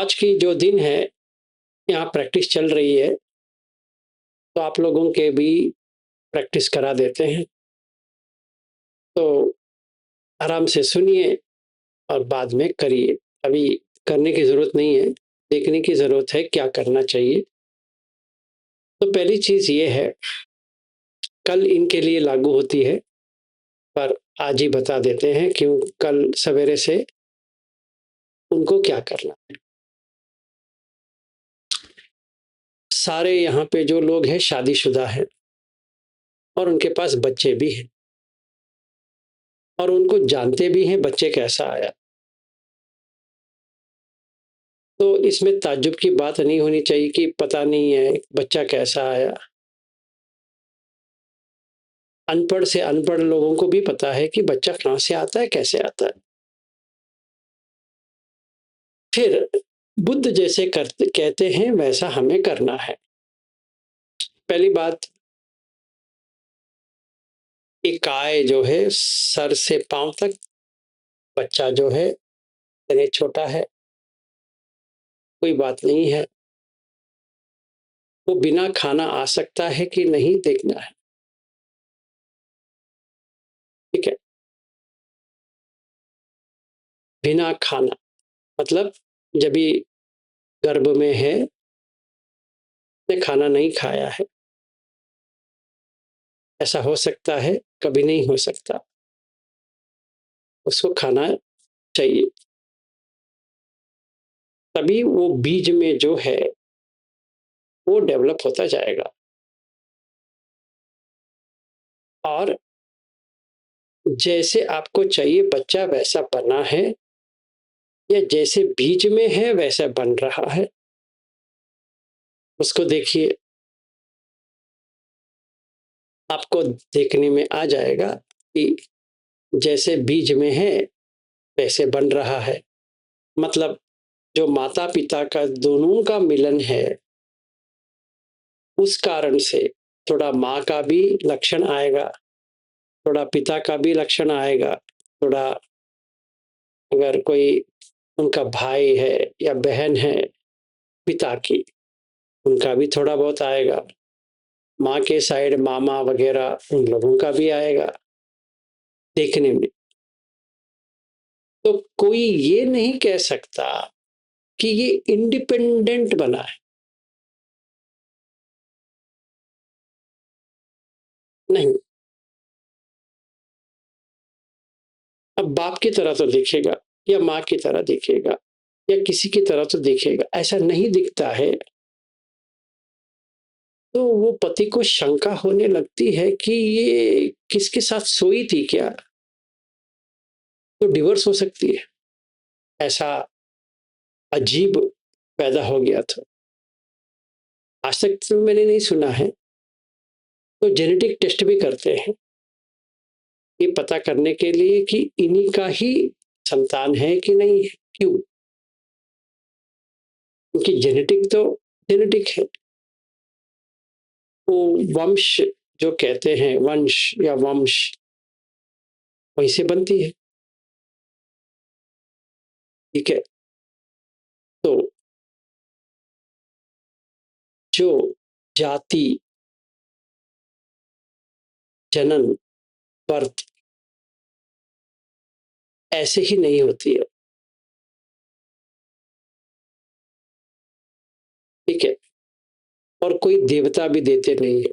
आज की जो दिन है, यहाँ प्रैक्टिस चल रही है, तो आप लोगों के भी प्रैक्टिस करा देते हैं। तो आराम से सुनिए और बाद में करिए। अभी करने की ज़रूरत नहीं है, देखने की ज़रूरत है क्या करना चाहिए। तो पहली चीज़ ये है, कल इनके लिए लागू होती है, पर आज ही बता देते हैं क्यों कल सवेरे से उनको क्या करना है। सारे यहाँ पे जो लोग हैं शादीशुदा हैं और उनके पास बच्चे भी हैं और उनको जानते भी हैं बच्चे कैसा आया। तो इसमें ताज्जुब की बात नहीं होनी चाहिए कि पता नहीं है बच्चा कैसा आया। अनपढ़ से अनपढ़ लोगों को भी पता है कि बच्चा कहाँ से आता है, कैसे आता है। फिर बुद्ध जैसे करते कहते हैं वैसा हमें करना है। पहली बात, एक गाय जो है सर से पांव तक, बच्चा जो है इतने छोटा है, कोई बात नहीं है, वो बिना खाना आ सकता है कि नहीं देखना है। ठीक है, बिना खाना मतलब जब भी गर्भ में है, ने खाना नहीं खाया है, ऐसा हो सकता है, कभी नहीं हो सकता। उसको खाना चाहिए, तभी वो बीज में जो है वो डेवलप होता जाएगा। और जैसे आपको चाहिए बच्चा वैसा बना है, या जैसे बीज में है वैसा बन रहा है, उसको देखिए, आपको देखने में आ जाएगा कि जैसे बीज में है वैसे बन रहा है। मतलब जो माता पिता का दोनों का मिलन है, उस कारण से थोड़ा माँ का भी लक्षण आएगा, थोड़ा पिता का भी लक्षण आएगा, थोड़ा अगर कोई उनका भाई है या बहन है पिता की, उनका भी थोड़ा बहुत आएगा, माँ के साइड मामा वगैरह उन लोगों का भी आएगा देखने में। तो कोई ये नहीं कह सकता कि ये इंडिपेंडेंट बना है, नहीं। अब बाप की तरह तो दिखेगा या माँ की तरह दिखेगा या किसी की तरह तो दिखेगा, ऐसा नहीं दिखता है। तो वो पति को शंका होने लगती है कि ये किसके साथ सोई थी क्या, तो डिवोर्स हो सकती है। ऐसा अजीब पैदा हो गया था, आज तक तो मैंने नहीं सुना है। तो जेनेटिक टेस्ट भी करते हैं ये पता करने के लिए कि इन्हीं का ही संतान है कि नहीं है। क्यों? क्योंकि जेनेटिक तो जेनेटिक है, वो वंश जो कहते हैं, वंश या वंश वहीं से बनती है। ठीक है, तो जो जाति, जनन, बर्थ ऐसे ही नहीं होती है। ठीक है, और कोई देवता भी देते नहीं है,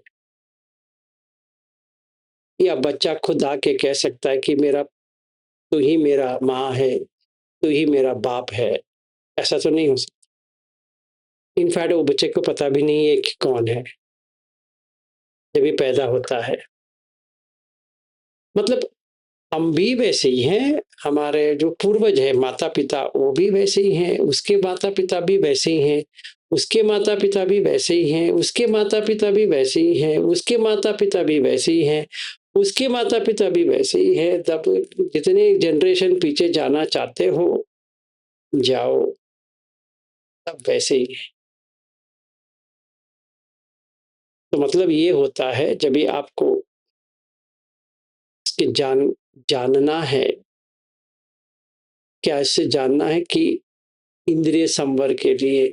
या बच्चा खुद आके कह सकता है कि मेरा तू ही मेरा माँ है, तू ही मेरा बाप है, ऐसा तो नहीं हो सकता। इनफैक्ट वो बच्चे को पता भी नहीं है कि कौन है जब ये पैदा होता है। मतलब हम भी वैसे ही हैं, हमारे जो पूर्वज हैं माता पिता वो भी वैसे ही हैं, उसके माता पिता भी वैसे ही हैं, उसके माता पिता भी वैसे ही हैं, उसके माता पिता भी वैसे ही हैं, उसके माता पिता भी वैसे ही हैं, उसके माता पिता भी वैसे ही हैं। तब जितने जनरेशन पीछे जाना चाहते हो जाओ, सब वैसे ही है। तो मतलब ये होता है जब भी आपको इसके जानना है, क्या इससे जानना है कि इंद्रिय संवर के लिए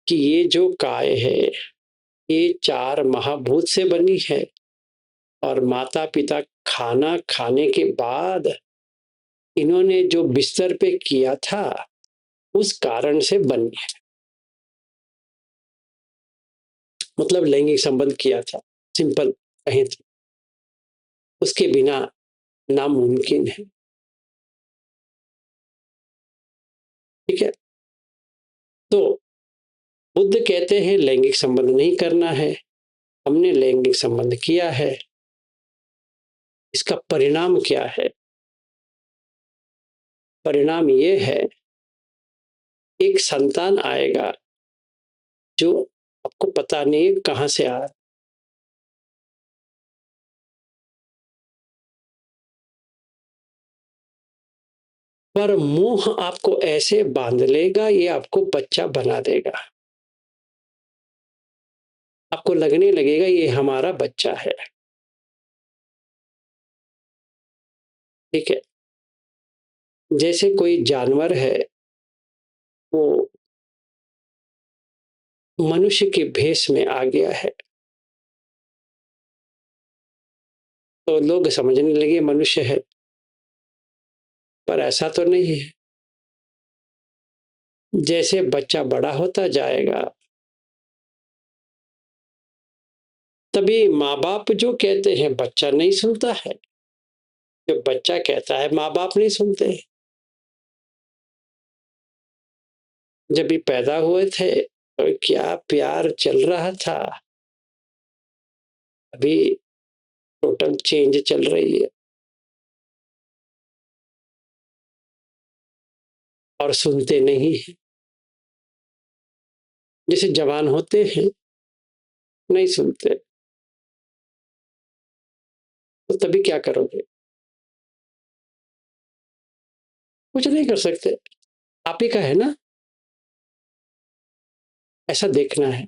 कि ये जो काय है ये 4 महाभूत से बनी है और माता पिता खाना खाने के बाद इन्होंने जो बिस्तर पे किया था उस कारण से बनी है। मतलब लैंगिक संबंध किया था, सिंपल कहें तो उसके बिना नामुमकिन है। ठीक है, तो बुद्ध कहते हैं लैंगिक संबंध नहीं करना है, हमने लैंगिक संबंध किया है, इसका परिणाम क्या है? परिणाम ये है, एक संतान आएगा जो आपको पता नहीं कहां से आया, पर मोह आपको ऐसे बांध लेगा, ये आपको बच्चा बना देगा। आपको लगने लगेगा ये हमारा बच्चा है। ठीक है, जैसे कोई जानवर है वो मनुष्य के भेष में आ गया है तो लोग समझने लगे मनुष्य है, पर ऐसा तो नहीं है। जैसे बच्चा बड़ा होता जाएगा तभी माँ बाप जो कहते हैं बच्चा नहीं सुनता है, जो बच्चा कहता है माँ बाप नहीं सुनते। जब ये पैदा हुए थे तो क्या प्यार चल रहा था, अभी टोटल चेंज चल रही है और सुनते नहीं है। जैसे जवान होते हैं नहीं सुनते, तो तभी क्या करोगे? कुछ नहीं कर सकते, आप ही का है ना, ऐसा देखना है।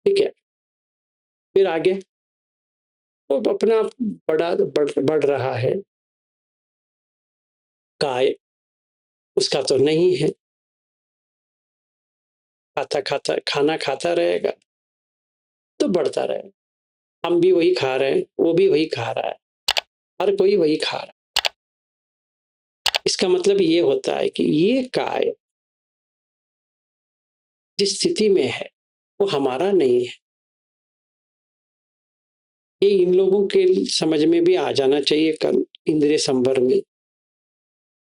ठीक है, फिर आगे वो अपना बढ़ रहा है। काय उसका तो नहीं है, खाना खाता रहेगा तो बढ़ता रहेगा। हम भी वही खा रहे हैं, वो भी वही खा रहा है, हर कोई वही खा रहा है। इसका मतलब ये होता है कि ये काय जिस स्थिति में है वो हमारा नहीं है। ये इन लोगों के समझ में भी आ जाना चाहिए कल इंद्रिय संवर में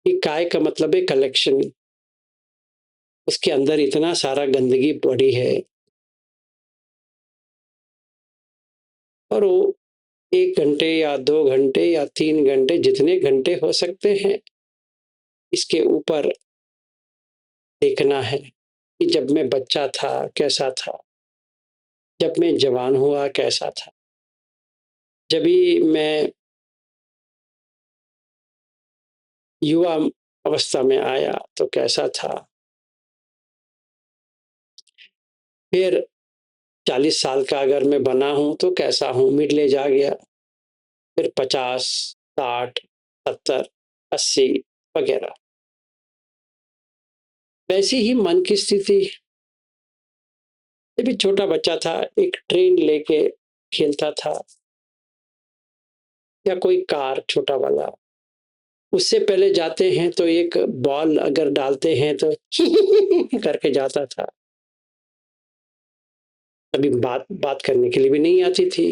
कि काय का मतलब है कलेक्शन। उसके अंदर इतना सारा गंदगी पड़ी है और वो 1 घंटे या 2 घंटे या 3 घंटे जितने घंटे हो सकते हैं इसके ऊपर देखना है कि जब मैं बच्चा था कैसा था, जब मैं जवान हुआ कैसा था, जब भी मैं युवा अवस्था में आया तो कैसा था, फिर 40 साल का अगर मैं बना हूं तो कैसा हूं, मिडिल एज आ गया, फिर 50, 60, 70, 80 वगैरह। वैसी ही मन की स्थिति। जब भी छोटा बच्चा था एक ट्रेन लेके खेलता था या कोई कार छोटा वाला, उससे पहले जाते हैं तो एक बॉल अगर डालते हैं तो करके जाता था। अभी बात बात करने के लिए भी नहीं आती थी,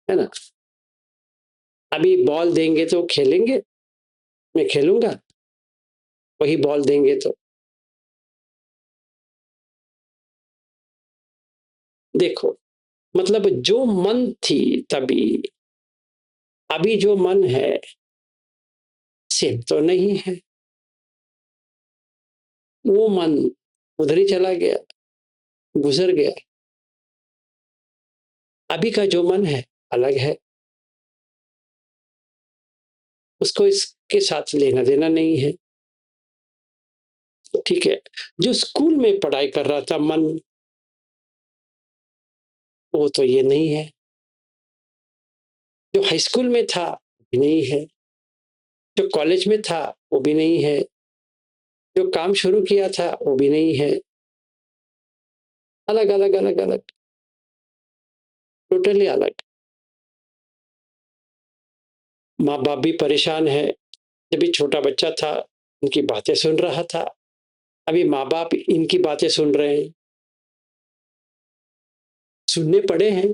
है ना। अभी बॉल देंगे तो खेलेंगे, मैं खेलूंगा, वही बॉल देंगे तो। देखो, मतलब जो मन थी तभी, अभी जो मन है सेम तो नहीं है। वो मन उधर ही चला गया, गुजर गया। अभी का जो मन है अलग है, उसको इसके साथ लेना देना नहीं है। ठीक है, जो स्कूल में पढ़ाई कर रहा था मन, वो तो ये नहीं है। जो हाई स्कूल में था भी नहीं है, जो कॉलेज में था वो भी नहीं है, जो काम शुरू किया था वो भी नहीं है। अलग अलग अलग अलग, टोटली अलग। माँ बाप भी परेशान है। जब भी छोटा बच्चा था उनकी बातें सुन रहा था, अभी माँ बाप इनकी बातें सुन रहे हैं। सुनने पड़े हैं,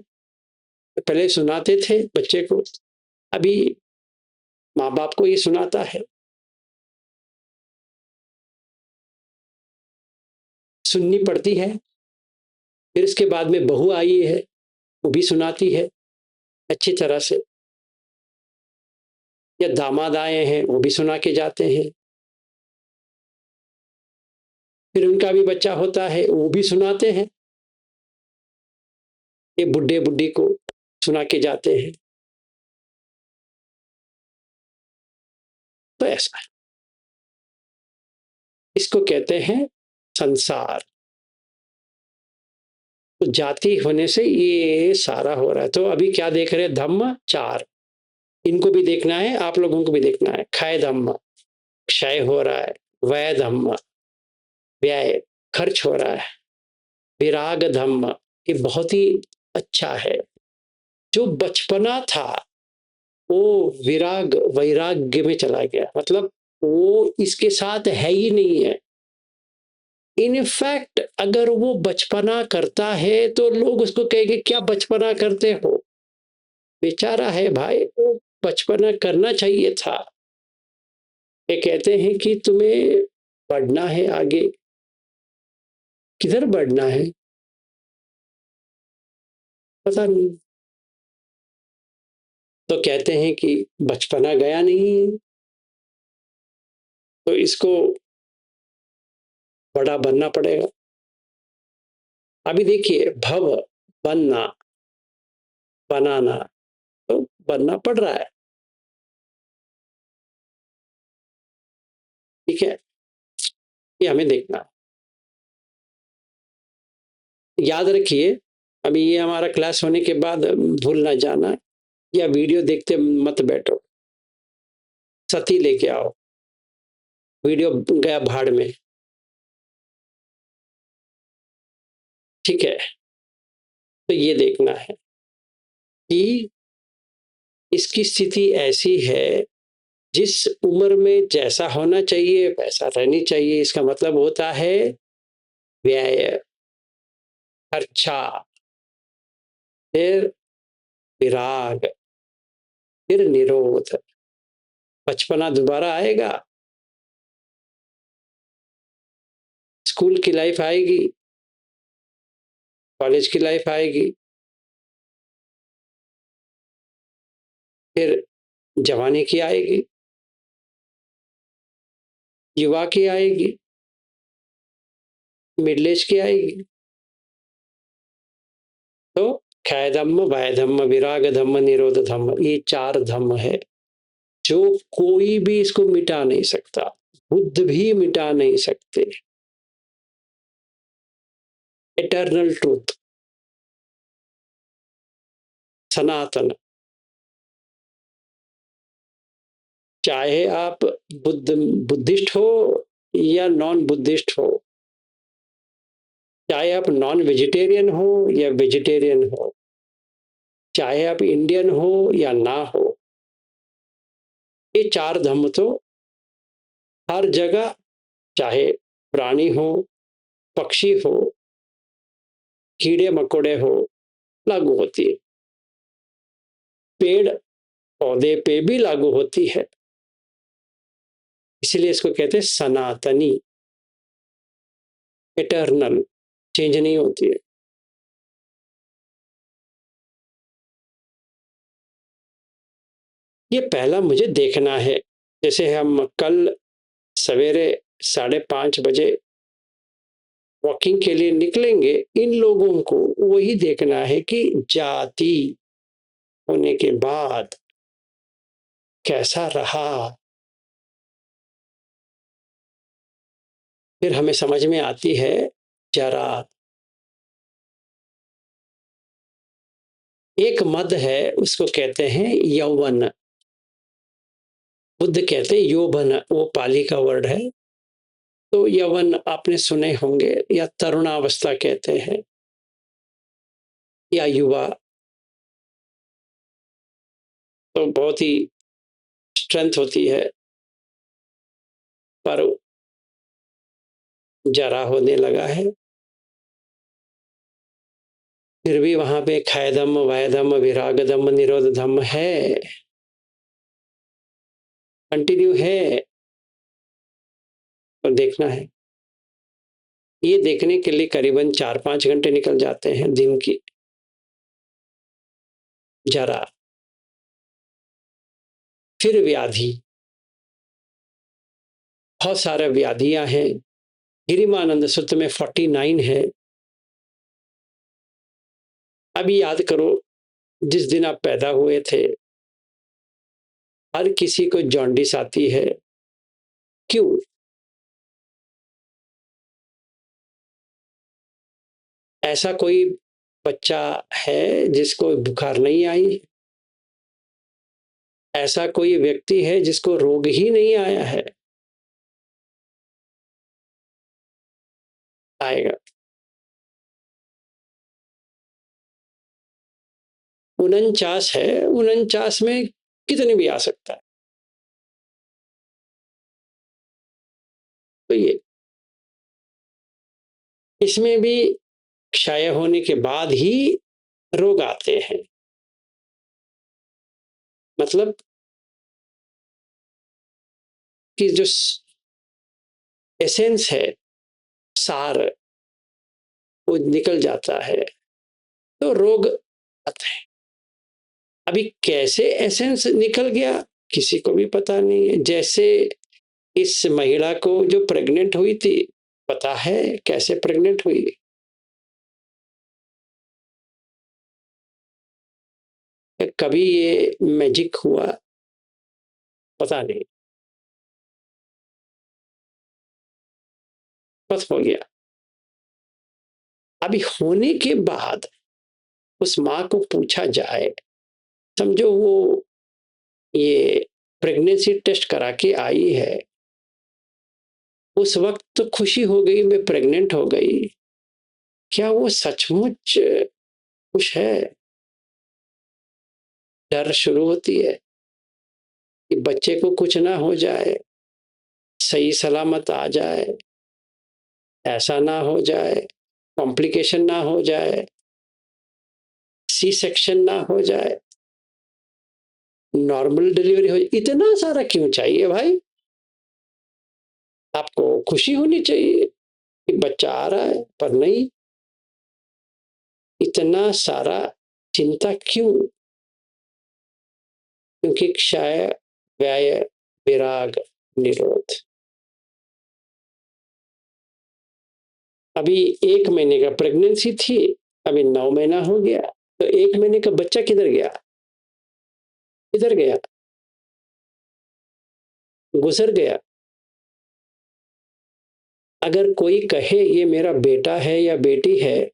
पहले सुनाते थे बच्चे को, अभी माँ बाप को ये सुनाता है। सुननी पड़ती है। फिर इसके बाद में बहू आई है, वो भी सुनाती है अच्छी तरह से। या दामाद आए हैं, वो भी सुना के जाते हैं। फिर उनका भी बच्चा होता है, वो भी सुनाते हैं। ये बुड्ढे बुड्ढी को सुना के जाते हैं। तो ऐसा है, इसको कहते हैं संसार। तो जाति होने से ये सारा हो रहा है। तो अभी क्या देख रहे हैं? धम्म चार, इनको भी देखना है, आप लोगों को भी देखना है। क्षय धम्म, क्षय हो रहा है। वय धम्म, व्यय, खर्च हो रहा है। विराग धम्म, ये बहुत ही अच्छा है। जो बचपना था वो विराग वैराग्य में चला गया, मतलब वो इसके साथ है ही नहीं है। इनफैक्ट अगर वो बचपना करता है तो लोग उसको कहेंगे क्या बचपना करते हो, बेचारा है भाई, वो बचपना करना चाहिए था। ये कहते हैं कि तुम्हें बढ़ना है आगे, किधर बढ़ना है पता नहीं। तो कहते हैं कि बचपना गया नहीं है, तो इसको बड़ा बनना पड़ेगा। अभी देखिए, भव, बनना, बनाना, तो बनना पड़ रहा है। ठीक है, ये हमें देखना। याद रखिए, अभी ये हमारा क्लास होने के बाद भूल ना जाना, या वीडियो देखते मत बैठो, सती लेके आओ, वीडियो गया भाड़ में। ठीक है, तो ये देखना है कि इसकी स्थिति ऐसी है, जिस उम्र में जैसा होना चाहिए वैसा रहनी चाहिए। इसका मतलब होता है व्यय, खर्चा, फिर विराग, फिर निरोध। बचपना दोबारा आएगा, स्कूल की लाइफ आएगी, कॉलेज की लाइफ आएगी, फिर जवानी की आएगी, युवा की आएगी, मिडिल एज की आएगी। तो क्षय धम्म, वय धम्म, विराग धम्म, निरोध धम्म, ये चार धम्म है जो कोई भी इसको मिटा नहीं सकता, बुद्ध भी मिटा नहीं सकते। इटर्नल ट्रूथ, सनातन। चाहे आप बुद्धिस्ट हो या नॉन बुद्धिस्ट हो, चाहे आप नॉन वेजिटेरियन हो या वेजिटेरियन हो, चाहे आप इंडियन हो या ना हो, ये चार धम्म तो हर जगह, चाहे प्राणी हो, पक्षी हो, कीड़े मकोड़े हो, लागू होती है। पेड़ पौधे पे भी लागू होती है। इसलिए इसको कहते हैं सनातनी, इटर्नल, चेंज नहीं होती है। ये पहला मुझे देखना है। जैसे हम कल सवेरे 5:30 बजे वॉकिंग के लिए निकलेंगे, इन लोगों को वही देखना है कि जाति होने के बाद कैसा रहा। फिर हमें समझ में आती है जरा। एक मद है, उसको कहते हैं यौवन। बुद्ध कहते हैं यौवन, वो पाली का वर्ड है। तो यौवन आपने सुने होंगे, या तरुणावस्था कहते हैं, या युवा। तो बहुत ही स्ट्रेंथ होती है, पर जरा होने लगा है। फिर भी वहां पे खायदम वायदम विरागदम निरोध धम है, कंटिन्यू है। और देखना है, ये देखने के लिए करीबन 4-5 घंटे निकल जाते हैं दिन की। जरा, फिर व्याधि, बहुत सारे व्याधियां हैं। गिरिमानंद सूत्र में 49 है। अभी याद करो, जिस दिन आप पैदा हुए थे, हर किसी को जॉन्डिस आती है। क्यों? ऐसा कोई बच्चा है जिसको बुखार नहीं आई? ऐसा कोई व्यक्ति है जिसको रोग ही नहीं आया है? आएगा। 49 है, 49 में कितने भी आ सकता है। तो ये इसमें भी क्षय होने के बाद ही रोग आते हैं। मतलब कि जो एसेंस है, सार, वो निकल जाता है तो रोग आते हैं। अभी कैसे एसेंस निकल गया, किसी को भी पता नहीं है। जैसे इस महिला को जो प्रेग्नेंट हुई थी, पता है कैसे प्रेग्नेंट हुई? कभी ये मैजिक हुआ? पता नहीं, बस हो गया। अभी होने के बाद उस माँ को पूछा जाए, समझो वो ये प्रेगनेंसी टेस्ट करा के आई है, उस वक्त तो खुशी हो गई, मैं प्रेग्नेंट हो गई। क्या वो सचमुच खुश है? डर शुरू होती है कि बच्चे को कुछ ना हो जाए, सही सलामत आ जाए, ऐसा ना हो जाए, कॉम्प्लिकेशन ना हो जाए, सी सेक्शन ना हो जाए, नॉर्मल डिलीवरी हो जाए। इतना सारा क्यों चाहिए भाई? आपको खुशी होनी चाहिए कि बच्चा आ रहा है, पर नहीं, इतना सारा चिंता क्यों? क्योंकि क्षय, व्यय, विराग, निरोध। अभी 1 महीने का प्रेगनेंसी थी, अभी 9 महीना हो गया, तो 1 महीने का बच्चा किधर गया? किधर गया? गुजर गया। अगर कोई कहे ये मेरा बेटा है या बेटी है,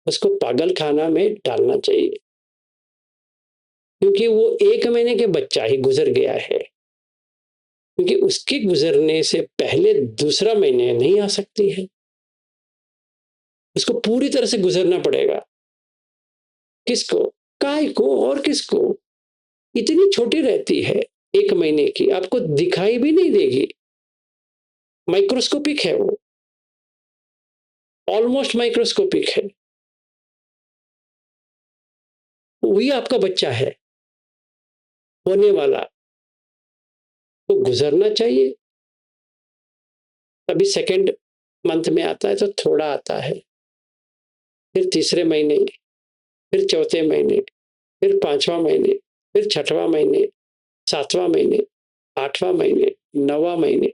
उसको पागल खाना में डालना चाहिए, क्योंकि वो 1 महीने के बच्चा ही गुजर गया है। क्योंकि उसके गुजरने से पहले दूसरा महीने नहीं आ सकती है, उसको पूरी तरह से गुजरना पड़ेगा। किसको? काय को और किसको? इतनी छोटी रहती है, 1 महीने की, आपको दिखाई भी नहीं देगी। माइक्रोस्कोपिक है वो, ऑलमोस्ट माइक्रोस्कोपिक है। वही आपका बच्चा है, होने वाला, तो गुजरना चाहिए। अभी सेकेंड मंथ में आता है तो थोड़ा आता है, फिर तीसरे महीने, फिर चौथे महीने, फिर 5वां महीने, फिर 6वां महीने, 7वां महीने, 8वां महीने, 9वां महीने,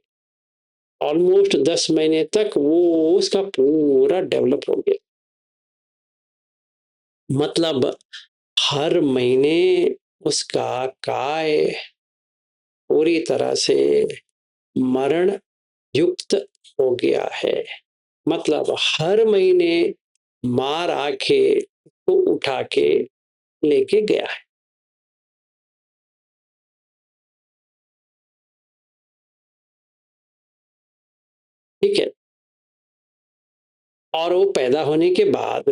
ऑलमोस्ट 10 महीने तक वो उसका पूरा डेवलप हो गया। मतलब हर महीने उसका काय पूरी तरह से मरण युक्त हो गया है। मतलब हर महीने मार आके को उठा के लेके गया है। ठीक है। और वो पैदा होने के बाद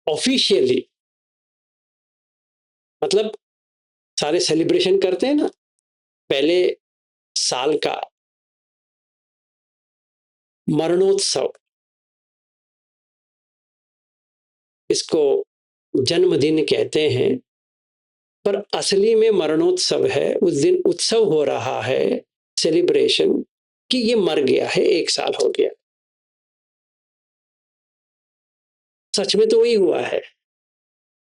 ऑफिशियली, मतलब सारे सेलिब्रेशन करते हैं ना, पहले साल का मरणोत्सव, इसको जन्मदिन कहते हैं, पर असली में मरणोत्सव है। उस दिन उत्सव हो रहा है, सेलिब्रेशन, कि ये मर गया है, 1 साल हो गया। सच में तो वही हुआ है,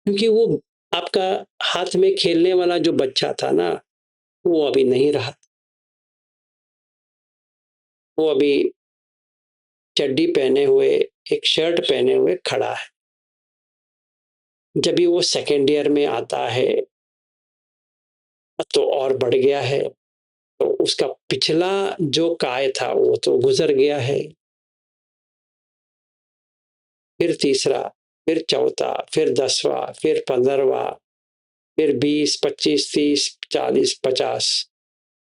क्योंकि वो आपका हाथ में खेलने वाला जो बच्चा था ना, वो अभी नहीं रहा। वो अभी चड्डी पहने हुए, एक शर्ट पहने हुए खड़ा है। जब भी वो सेकेंड ईयर में आता है तो और बढ़ गया है। तो उसका पिछला जो काय था वो तो गुजर गया है, फिर तीसरा, फिर चौथा, फिर 10वां, फिर 15वां, फिर 20, 25, 30, 40, 50।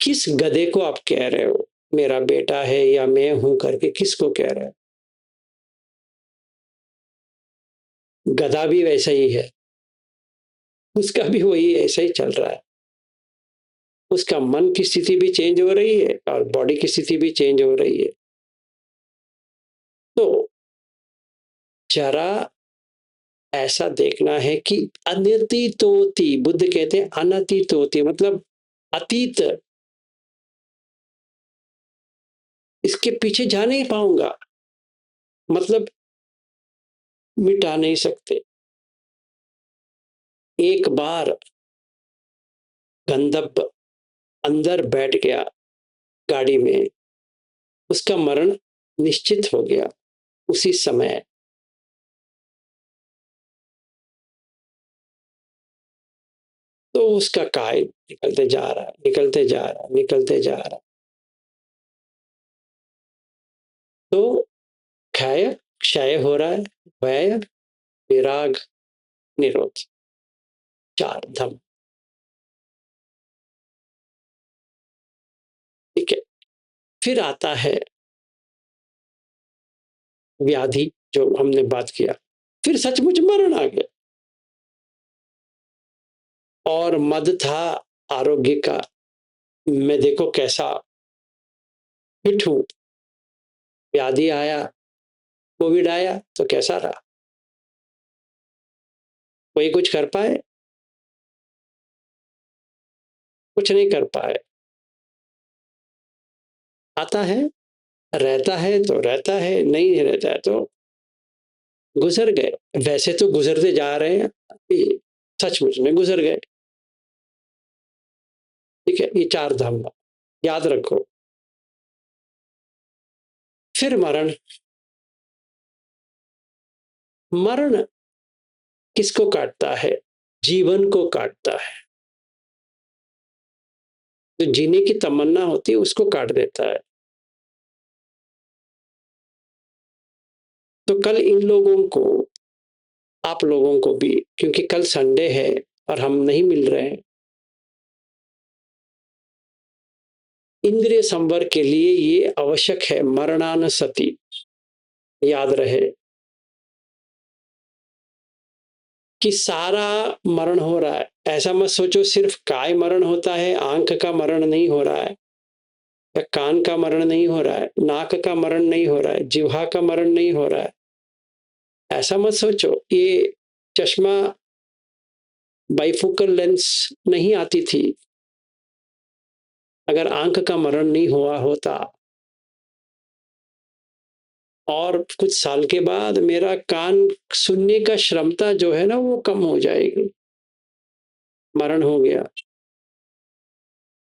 किस गधे को आप कह रहे हो मेरा बेटा है या मैं हूं करके? किसको कह रहे हो? गधा भी वैसा ही है, उसका भी वही ऐसा ही चल रहा है। उसका मन की स्थिति भी चेंज हो रही है और बॉडी की स्थिति भी चेंज हो रही है। तो जरा ऐसा देखना है कि अनतीतोति, बुद्ध कहते हैं अनतीतोति, मतलब अतीत, इसके पीछे जा नहीं पाऊंगा, मतलब मिटा नहीं सकते। एक बार गंधर्व अंदर बैठ गया गाड़ी में, उसका मरण निश्चित हो गया उसी समय। तो उसका काय निकलते जा रहा है, निकलते जा रहा है, निकलते जा रहा है। तो क्षय क्षय हो रहा है, वय, विराग, निरोध, 4 धम। ठीक है। फिर आता है व्याधि, जो हमने बात किया। फिर सचमुच मरण आ गया। और मद था आरोग्य का, मैं देखो कैसा फिट हूं। व्याधि आया, कोविड आया तो कैसा रहा? कोई कुछ कर पाए? कुछ नहीं कर पाए। आता है, रहता है तो रहता है, नहीं रहता है तो गुजर गए। वैसे तो गुजरते जा रहे हैं, सचमुच में गुजर गए। ठीक है, ये 4 धाम याद रखो। फिर मरण। मरण किसको काटता है? जीवन को काटता है। जो जीने की तमन्ना होती है उसको काट देता है। तो कल इन लोगों को, आप लोगों को भी, क्योंकि कल संडे है और हम नहीं मिल रहे हैं, इंद्रिय संवर के लिए ये आवश्यक है, मरणानसति याद रहे कि सारा मरण हो रहा है। ऐसा मत सोचो सिर्फ काय मरण होता है, आंख का मरण नहीं हो रहा है, या कान का मरण नहीं हो रहा है, नाक का मरण नहीं हो रहा है, जिह्वा का मरण नहीं हो रहा है। ऐसा मत सोचो। ये चश्मा, बाइफोकल लेंस नहीं आती थी अगर आंख का मरण नहीं हुआ होता। और कुछ साल के बाद मेरा कान सुनने का क्षमता जो है ना वो कम हो जाएगी, मरण हो गया।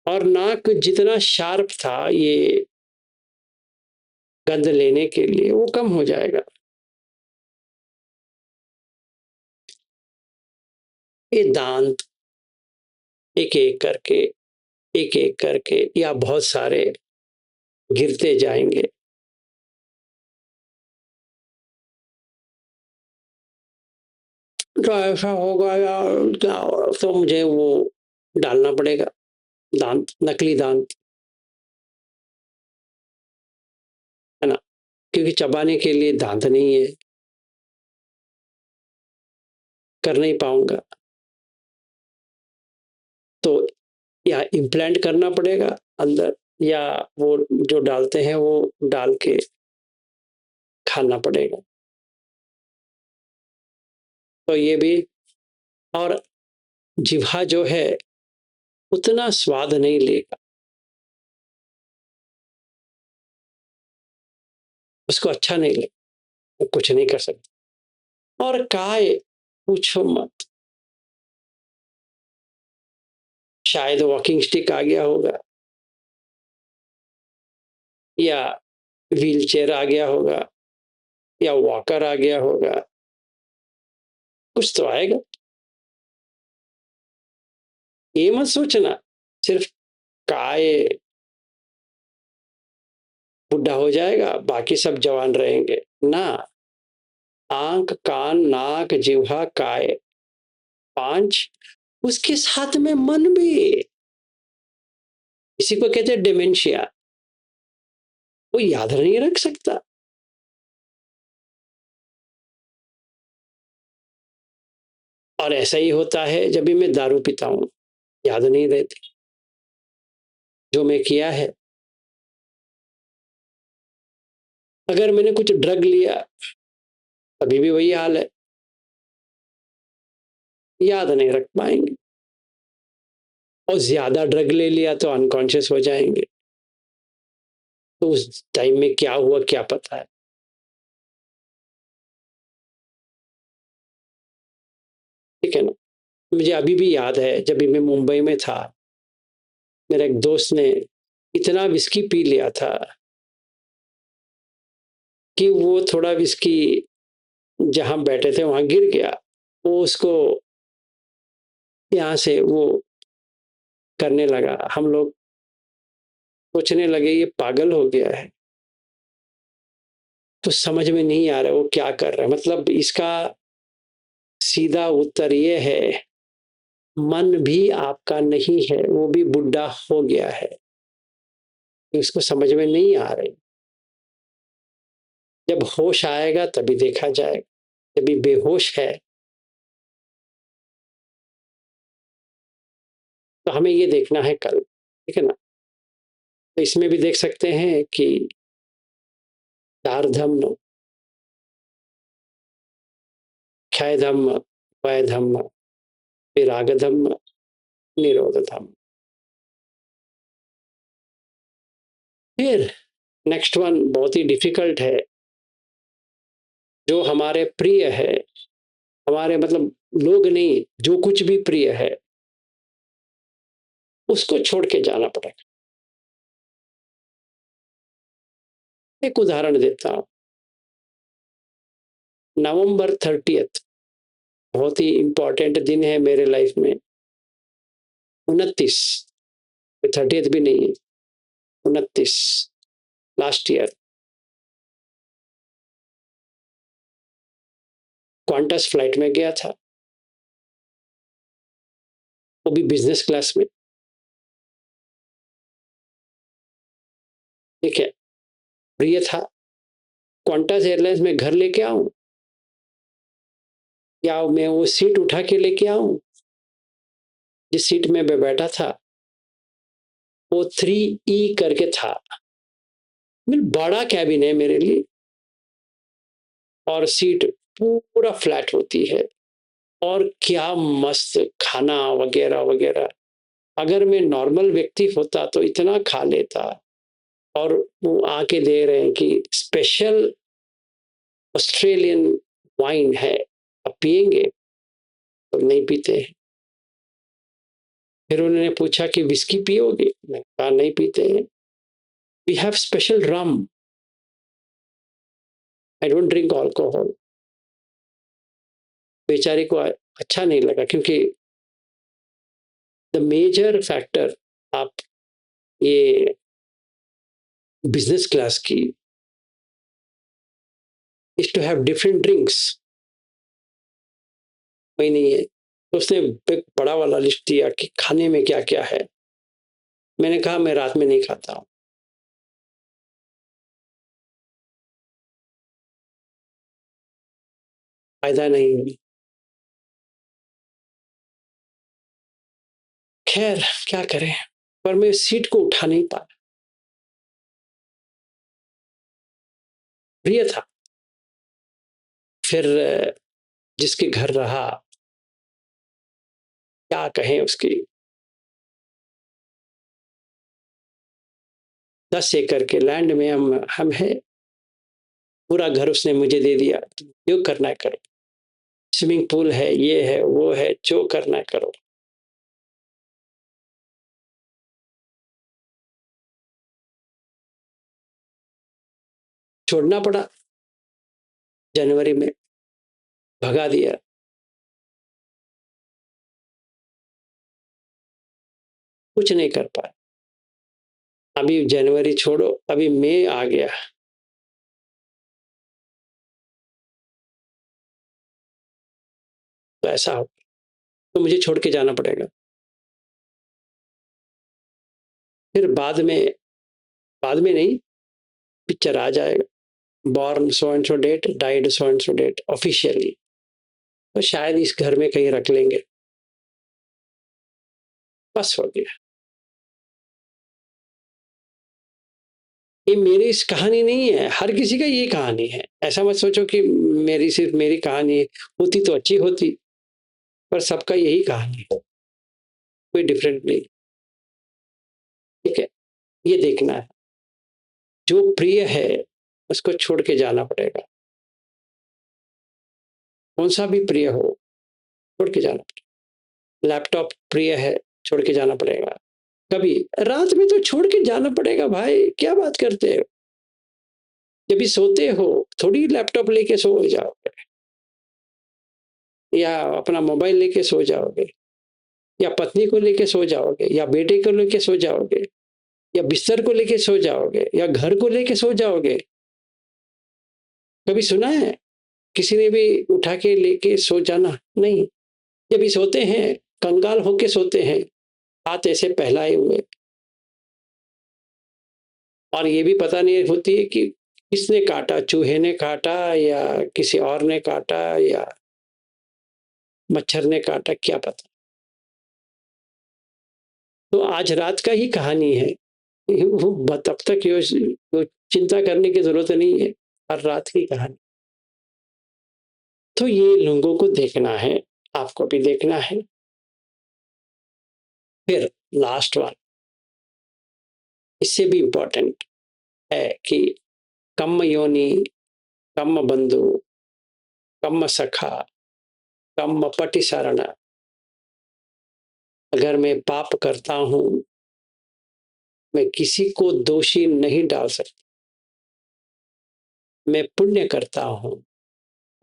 और नाक जितना शार्प था ये गंध लेने के लिए, वो कम हो जाएगा। ये दांत एक एक करके, एक एक करके, या बहुत सारे गिरते जाएंगे। तो ऐसा होगा या क्या, तो मुझे वो डालना पड़ेगा दांत, नकली दांत। क्योंकि चबाने के लिए दांत नहीं है, कर नहीं पाऊंगा, तो या इम्प्लांट करना पड़ेगा अंदर, या वो जो डालते हैं वो डाल के खाना पड़ेगा। तो ये भी, और जिह्वा जो है उतना स्वाद नहीं लेगा, उसको अच्छा नहीं लगेगा, कुछ नहीं कर सकता। और काय, पूछो मत, शायद वॉकिंग स्टिक आ गया होगा, या व्हील चेयर आ गया होगा, या वॉकर आ गया होगा, कुछ तो आएगा। ये मत सोचना सिर्फ काय बुढ़ा हो जाएगा बाकी सब जवान रहेंगे ना। आंख, कान, नाक, जिह्वा, काय, पांच, उसके साथ में मन भी। इसी को कहते हैं डिमेंशिया। वो याद नहीं रख सकता। और ऐसा ही होता है जब भी मैं दारू पीता हूं, याद नहीं रहती जो मैं किया है। अगर मैंने कुछ ड्रग लिया, अभी भी वही हाल है, याद नहीं रख पाएंगे। और ज्यादा ड्रग ले लिया तो अनकॉन्शियस हो जाएंगे, तो उस टाइम में क्या हुआ क्या पता है। ठीक है ना। मुझे अभी भी याद है जब भी मैं मुंबई में था, मेरे एक दोस्त ने इतना विस्की पी लिया था कि वो थोड़ा विस्की जहां बैठे थे वहां गिर गया। वो उसको यहाँ से वो करने लगा। हम लोग सोचने लगे ये पागल हो गया है। तो समझ में नहीं आ रहा वो क्या कर रहा है। मतलब इसका सीधा उत्तर ये है, मन भी आपका नहीं है, वो भी बुढ़ा हो गया है। इसको समझ में नहीं आ रही। जब होश आएगा तभी देखा जाएगा। जब बेहोश है तो हमें ये देखना है कल। ठीक है ना। तो इसमें भी देख सकते हैं कि चार धम्म, क्षय धम्म, वय धम्म, विराग धम्म, निरोध धम्म। फिर नेक्स्ट वन बहुत ही डिफिकल्ट है। जो हमारे प्रिय है, हमारे मतलब लोग नहीं, जो कुछ भी प्रिय है उसको छोड़ के जाना पड़ेगा। एक उदाहरण देता हूं। नवंबर 30th बहुत ही इंपॉर्टेंट दिन है मेरे लाइफ में। 29, 30th भी नहीं है, 29, लास्ट ईयर क्वांटस फ्लाइट में गया था, वो भी बिजनेस क्लास में। ठीक है। प्रिय था क्वांटस एयरलाइंस में घर लेके आऊं, या मैं वो सीट उठा के लेके आऊं जिस सीट में मैं बैठा था। वो 3E करके था, बड़ा कैबिन है मेरे लिए, और सीट पूरा फ्लैट होती है, और क्या मस्त खाना वगैरह वगैरह। अगर मैं नॉर्मल व्यक्ति होता तो इतना खा लेता। और वो आके दे रहे हैं कि स्पेशल ऑस्ट्रेलियन वाइन है, अब पिएंगे? तो नहीं पीते हैं। फिर उन्होंने पूछा कि विस्की पियोगे? मैं कहा नहीं पीते हैं। We have special rum, I don't drink alcohol. बेचारे को अच्छा नहीं लगा, क्योंकि द मेजर फैक्टर आप ये बिजनेस क्लास की is to have different drinks. वही नहीं है। तो उसने एक बड़ा वाला लिस्ट दिया कि खाने में क्या क्या है। मैंने कहा मैं रात में नहीं खाता हूँ। फायदा नहीं हुई। खैर क्या करें, पर मैं सीट को उठा नहीं पाया। प्रिय था। फिर जिसके घर रहा, क्या कहें उसकी। 10 एकड़ के लैंड में हम है। पूरा घर उसने मुझे दे दिया, जो करना है करो। स्विमिंग पूल है, ये है, वो है, जो करना है करो। छोड़ना पड़ा। जनवरी में भगा दिया। कुछ नहीं कर पाया। अभी जनवरी छोड़ो, अभी मई आ गया। तो ऐसा हो तो मुझे छोड़ के जाना पड़ेगा। फिर बाद में नहीं, पिक्चर आ जाएगा, born so and so date, died so and so date, officially. तो शायद इस घर में कहीं रख लेंगे। बस हो गया। ये मेरी इस कहानी नहीं है, हर किसी का ये कहानी है। ऐसा मत सोचो कि मेरी सिर्फ मेरी कहानी है। होती तो अच्छी होती, पर सबका यही कहानी है, कोई डिफरेंट नहीं। ठीक है, ये देखना है। जो प्रिय है उसको छोड़ के जाना पड़ेगा। कौन सा भी प्रिय हो, छोड़ के जाना पड़ेगा। लैपटॉप प्रिय है, छोड़ के जाना पड़ेगा। कभी रात में तो छोड़ के जाना पड़ेगा भाई, क्या बात करते हो। जब भी सोते हो थोड़ी लैपटॉप लेके सो जाओगे, या अपना मोबाइल लेके सो जाओगे, या पत्नी को लेके सो जाओगे, या बेटे को लेके सो जाओगे, या बिस्तर को लेके सो जाओगे, या घर को लेके सो जाओगे। कभी सुना है किसी ने भी उठा के लेके सो जाना? नहीं। जब भी सोते हैं कंगाल होके सोते हैं, हाथ ऐसे फैलाए हुए, और ये भी पता नहीं होती है कि किसने काटा, चूहे ने काटा या किसी और ने काटा या मच्छर ने काटा, क्या पता। तो आज रात का ही कहानी है। वो तब तक वो चिंता करने की जरूरत नहीं है, हर रात की कहानी। तो ये लोगों को देखना है, आपको भी देखना है। फिर लास्ट वन, इससे भी इंपॉर्टेंट है कि कम्म योनि, कम्म बंधु, कम्म सखा, कम्म पटि शरण। अगर मैं पाप करता हूं, मैं किसी को दोषी नहीं डाल सकता। मैं पुण्य करता हूं,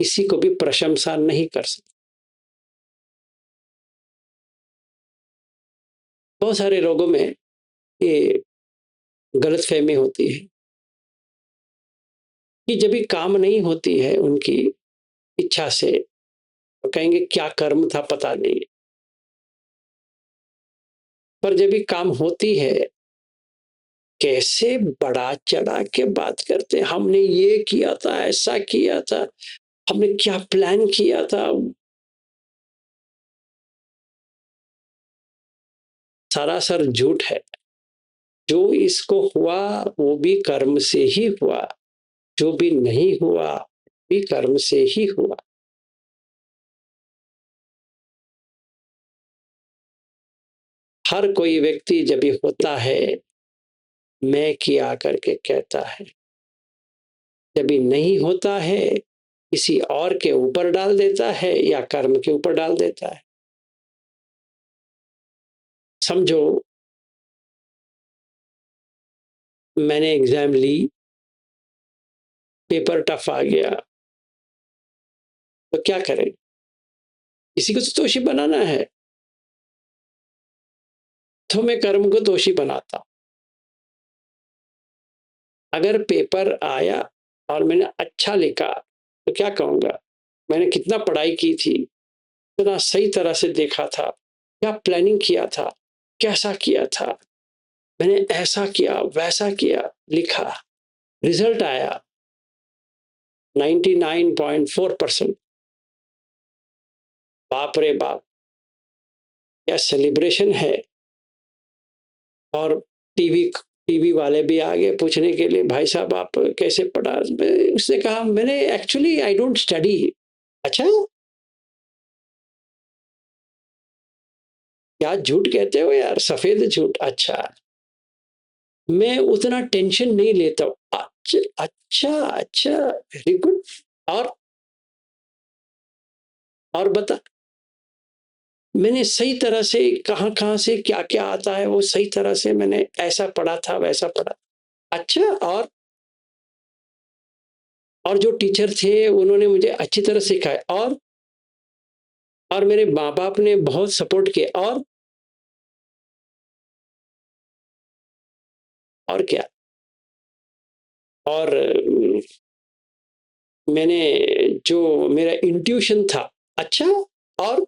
किसी को भी प्रशंसा नहीं कर सकता। बहुत सारे लोगों में ये गलतफहमी होती है कि जब भी काम नहीं होती है उनकी इच्छा से, तो कहेंगे क्या कर्म था पता नहीं। पर जब भी काम होती है, कैसे बड़ा चढ़ा के बात करते हैं, हमने ये किया था, ऐसा किया था, हमने क्या प्लान किया था। सरासर झूठ है। जो इसको हुआ वो भी कर्म से ही हुआ, जो भी नहीं हुआ भी कर्म से ही हुआ। हर कोई व्यक्ति जब भी होता है, मैं किया करके कहता है। जब भी नहीं होता है, किसी और के ऊपर डाल देता है या कर्म के ऊपर डाल देता है। समझो मैंने एग्जाम ली, पेपर टफ आ गया, तो क्या करें? किसी को तो दोषी बनाना है, तो मैं कर्म को दोषी बनाता हूं। अगर पेपर आया और मैंने अच्छा लिखा, तो क्या कहूंगा? मैंने कितना पढ़ाई की थी, इतना सही तरह से देखा था, क्या प्लानिंग किया था, कैसा किया था, मैंने ऐसा किया वैसा किया, लिखा, रिजल्ट आया 99.4%। बाप रे बाप, क्या सेलिब्रेशन है। और टीवी टीवी वाले भी आ गए पूछने के लिए, भाई साहब आप कैसे पढ़ा। उसने कहा मैंने एक्चुअली आई डोंट स्टडी। अच्छा, क्या झूठ कहते हो यार, सफेद झूठ। अच्छा, मैं उतना टेंशन नहीं लेता हूँ। अच्छा अच्छा अच्छा, वेरी गुड। और और बता, मैंने सही तरह से कहाँ कहाँ से क्या क्या आता है वो सही तरह से मैंने ऐसा पढ़ा था वैसा पढ़ा। अच्छा, और जो टीचर थे उन्होंने मुझे अच्छी तरह सिखाया। और मेरे माँ बाप ने बहुत सपोर्ट किया। और क्या। और मैंने जो मेरा इंट्यूशन था। अच्छा, और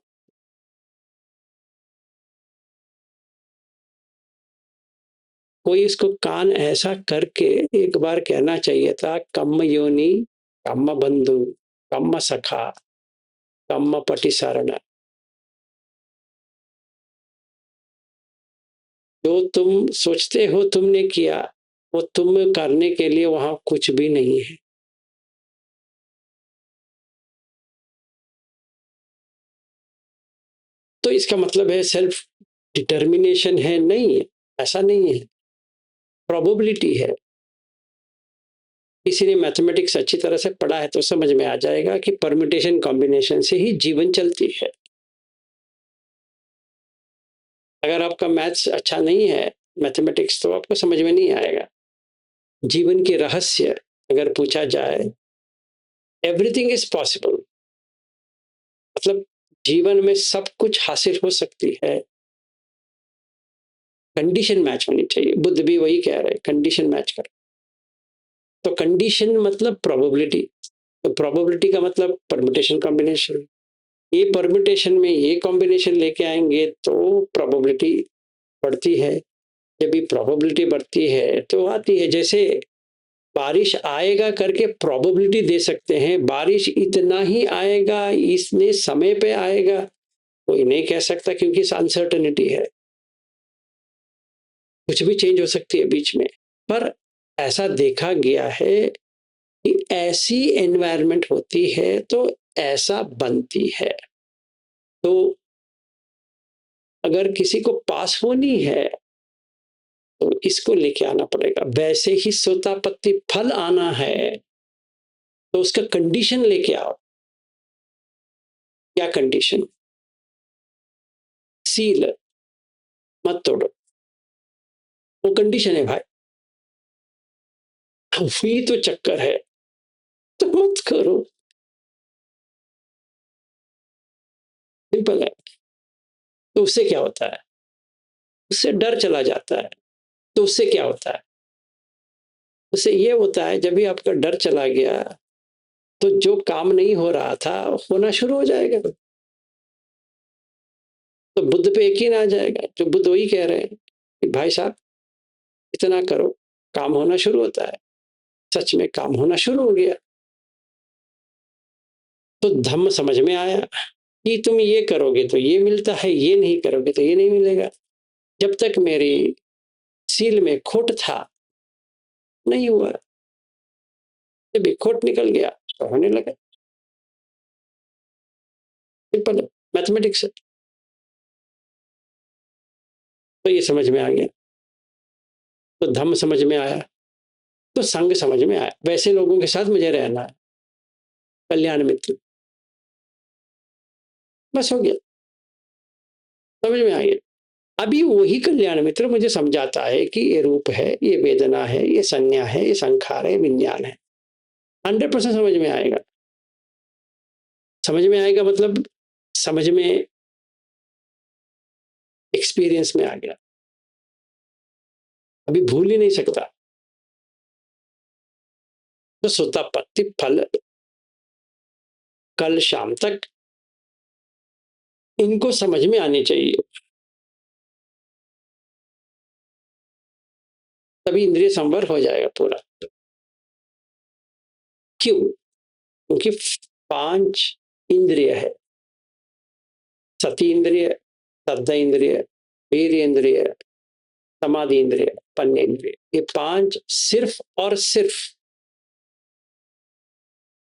कोई इसको कान ऐसा करके एक बार कहना चाहिए था, कम्म योनि, कम्म बंधु, कम्म सखा, कम्म पटिसारण। जो तुम सोचते हो तुमने किया, वो तुम करने के लिए वहां कुछ भी नहीं है। तो इसका मतलब है सेल्फ डिटर्मिनेशन है? नहीं है, ऐसा नहीं है। प्रोबेबिलिटी है। किसी ने मैथमेटिक्स अच्छी तरह से पढ़ा है तो समझ में आ जाएगा कि परम्यूटेशन कॉम्बिनेशन से ही जीवन चलती है। अगर आपका मैथ्स अच्छा नहीं है, मैथमेटिक्स, तो आपको समझ में नहीं आएगा। जीवन के रहस्य अगर पूछा जाए, एवरीथिंग इज पॉसिबल। मतलब जीवन में सब कुछ हासिल हो सकती है, कंडीशन मैच होनी चाहिए। बुद्ध भी वही कह रहे हैं, कंडीशन मैच कर। तो कंडीशन मतलब प्रोबेबिलिटी, तो प्रोबेबिलिटी का मतलब परम्यूटेशन कॉम्बिनेशन। ये परम्यूटेशन में ये कॉम्बिनेशन लेके आएंगे तो प्रोबेबिलिटी बढ़ती है। जब भी प्रोबेबिलिटी बढ़ती है तो आती है। जैसे बारिश आएगा करके प्रोबेबिलिटी दे सकते हैं, बारिश इतना ही आएगा, इसने समय पे आएगा, कोई नहीं कह सकता, क्योंकि अनसर्टेनिटी है, कुछ भी चेंज हो सकती है बीच में। पर ऐसा देखा गया है कि ऐसी एनवायरनमेंट होती है तो ऐसा बनती है। तो अगर किसी को पास होनी है तो इसको लेके आना पड़ेगा। वैसे ही सोतापत्ति फल आना है तो उसका कंडीशन लेके आओ। क्या कंडीशन? सील मत तोड़ो, वो कंडीशन है भाई। वही तो चक्कर है, तो मत करो। सिंपल है। तो उससे क्या होता है? उससे डर चला जाता है। तो उससे क्या होता है? उससे ये होता है, जब भी आपका डर चला गया तो जो काम नहीं हो रहा था होना शुरू हो जाएगा। तो बुद्ध पे यकीन आ जाएगा। जो बुद्ध वही कह रहे हैं कि भाई साहब इतना करो, काम होना शुरू होता है। सच में काम होना शुरू हो गया। तो धम्म समझ में आया कि तुम ये करोगे तो ये मिलता है, ये नहीं करोगे तो ये नहीं मिलेगा। जब तक मेरी सील में खोट था, नहीं हुआ। जब एक खोट निकल गया तो होने लगा। सिंपल है, मैथमेटिक्स है। तो ये समझ में आ गया। तो धम्म समझ में आया, तो संग समझ में आया। वैसे लोगों के साथ मुझे रहना है, कल्याण मित्र। बस हो गया, समझ में आ गया। अभी वही कल्याण मित्र मुझे समझाता है कि ये रूप है, ये वेदना है, ये संज्ञा है, ये संखार है, विज्ञान है। 100% समझ में आएगा। समझ में आएगा मतलब समझ में, एक्सपीरियंस में आ गया। अभी भूल ही नहीं सकता। तो सुतापत्ति फल कल शाम तक इनको समझ में आनी चाहिए, तभी इंद्रिय संवर हो जाएगा पूरा। क्यों? क्योंकि 5 इंद्रिय है। सती इंद्रिय, श्रद्धा इंद्रिय, वीर इंद्रिय, समाधि इंद्रिय, पन्य इंद्रिय, ये 5 सिर्फ और सिर्फ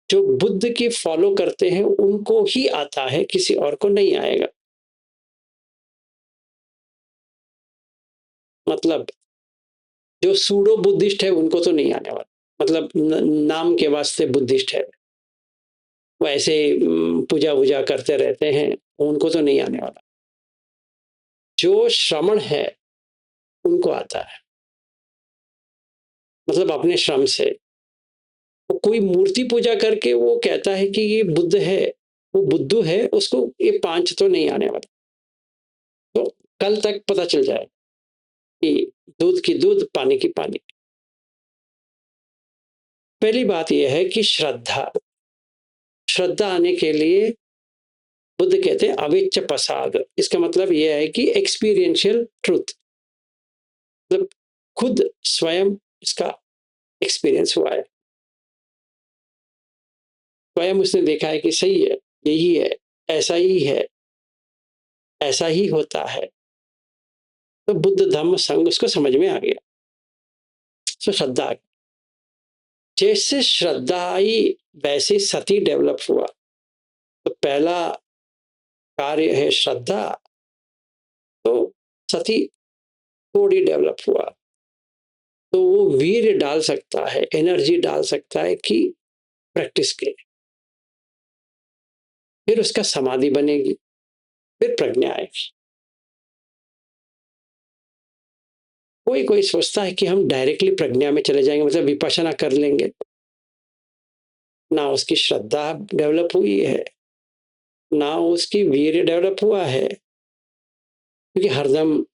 जो बुद्ध की फॉलो करते हैं उनको ही आता है, किसी और को नहीं आएगा। मतलब जो सूडो बुद्धिस्ट है उनको तो नहीं आने वाला, मतलब नाम के वास्ते बुद्धिस्ट है, वो ऐसे पूजा वूजा करते रहते हैं, उनको तो नहीं आने वाला। जो श्रमण है उनको आता है, मतलब अपने श्रम से। वो कोई मूर्ति पूजा करके वो कहता है कि ये बुद्ध है, वो बुद्धू है, उसको ये 5 तो नहीं आने वाला। तो कल तक पता चल जाए कि दूध की दूध, पानी की पानी। पहली बात यह है कि श्रद्धा, श्रद्धा आने के लिए बुद्ध कहते हैं अविच्छ प्रसाद। इसका मतलब यह है कि एक्सपीरियंशियल ट्रूथ, मतलब खुद स्वयं इसका एक्सपीरियंस हुआ है, स्वयं उसने देखा है कि सही है, यही है, ऐसा ही है, ऐसा ही होता है। तो बुद्ध धम्म संघ उसको समझ में आ गया, तो श्रद्धा। जैसे श्रद्धा आई वैसे सती डेवलप हुआ। तो पहला कार्य है श्रद्धा, तो सती थोड़ी डेवलप हुआ, तो वो वीर्य डाल सकता है, एनर्जी डाल सकता है कि प्रैक्टिस के, फिर उसका समाधि बनेगी, फिर प्रज्ञा आएगी। कोई कोई सोचता है कि हम डायरेक्टली प्रज्ञा में चले जाएंगे, मतलब विपश्यना कर लेंगे, ना उसकी श्रद्धा डेवलप हुई है, ना उसकी वीर्य डेवलप हुआ है, क्योंकि हरदम